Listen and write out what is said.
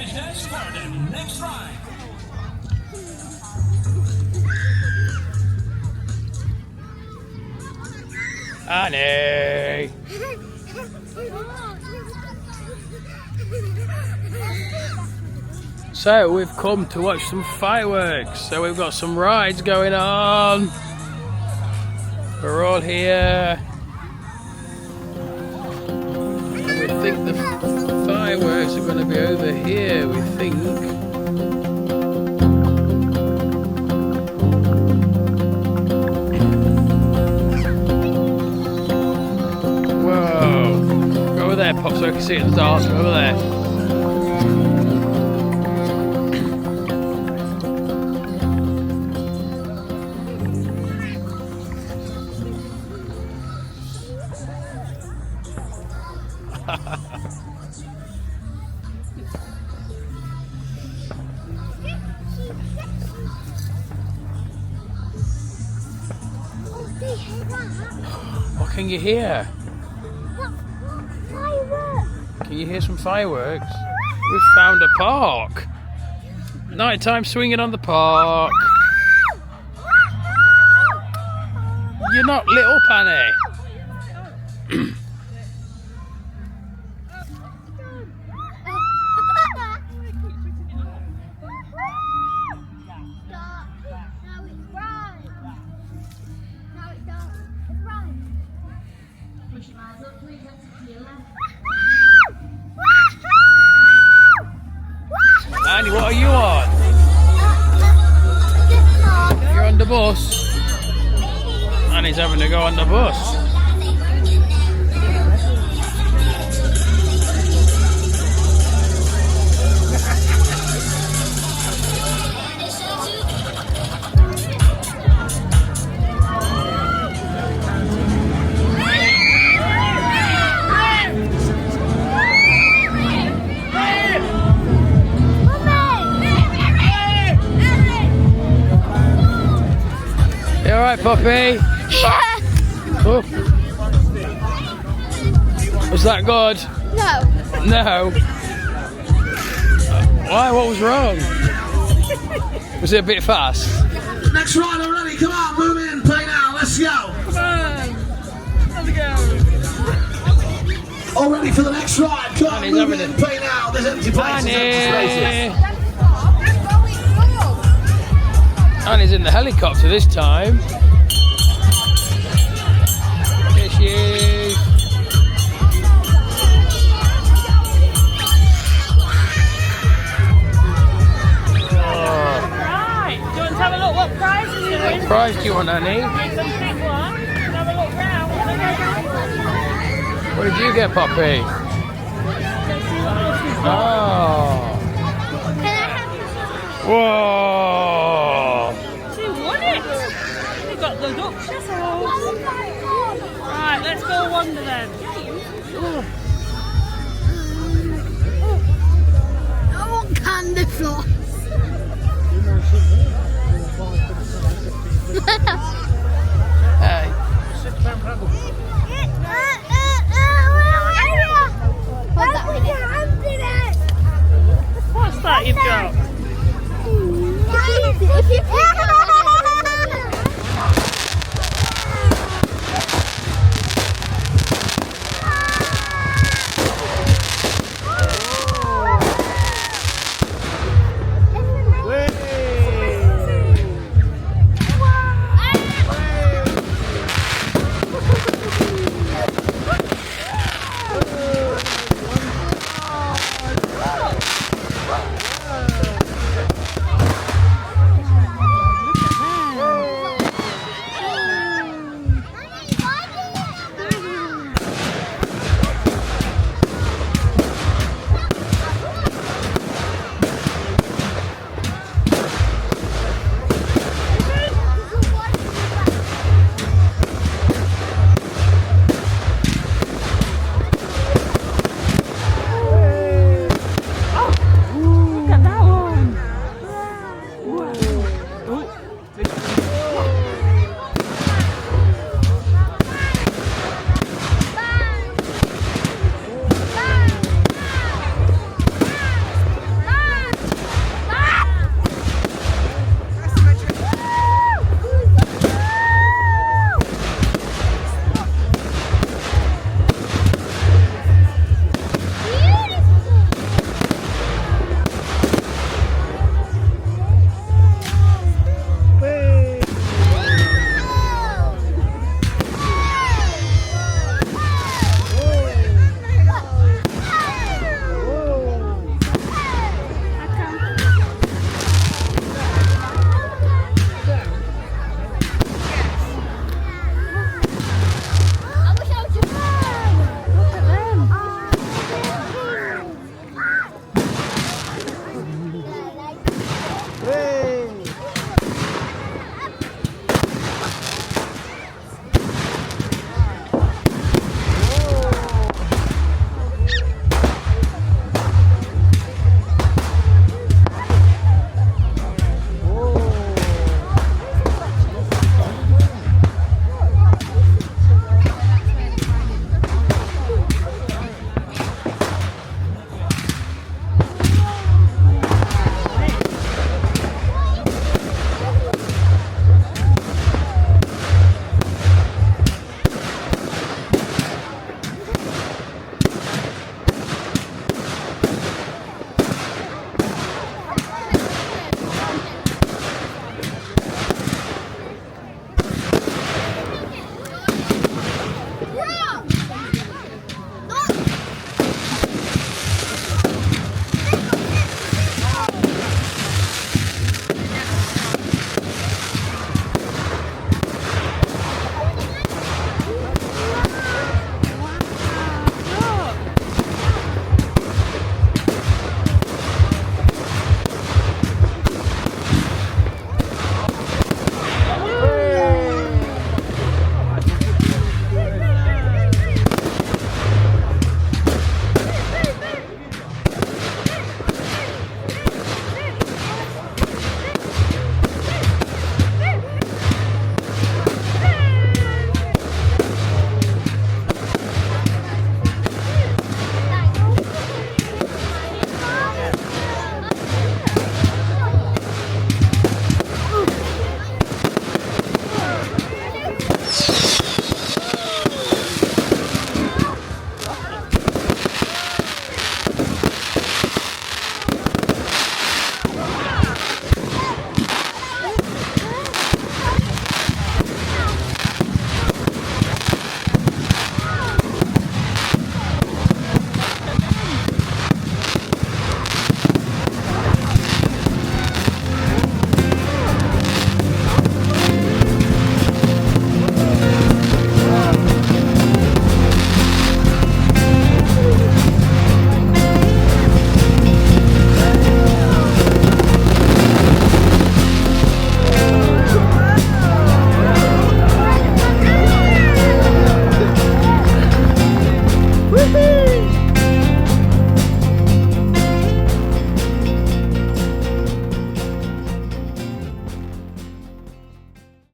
Crash Test for the next ride. Annie! So we've come to watch some fireworks. So we've got some rides going on. We're all here. And we think the fireworks are going to be over here, we think. Whoa. Go over there, Pop, so I can see it in the dark. Go over there. What can you hear? Fireworks! Can you hear some fireworks? We've found a park. Nighttime swinging on the park. You're not lit up, Annie. Annie, what are you on? You're on the bus. Annie's having to go on the bus. You alright, Poppy? Yeah! Oh. Was that good? No. No. Why? What was wrong? Was it a bit fast? Next ride already. Come on, move in. Play now. Let's go. Come on. Let's go. All ready for the next ride. Come on, Annie's move having in. it. Play now. There's empty places. Empty spaces. Annie's in the helicopter this time. Here she is. Right, do you want to have a look what prize is doing? What prize do you want, Annie? Some big one. Have a look round. What did you get, Poppy? Oh. Whoa. She won it. We got the duck chisels. Right, let's go wander then. I want candy floss.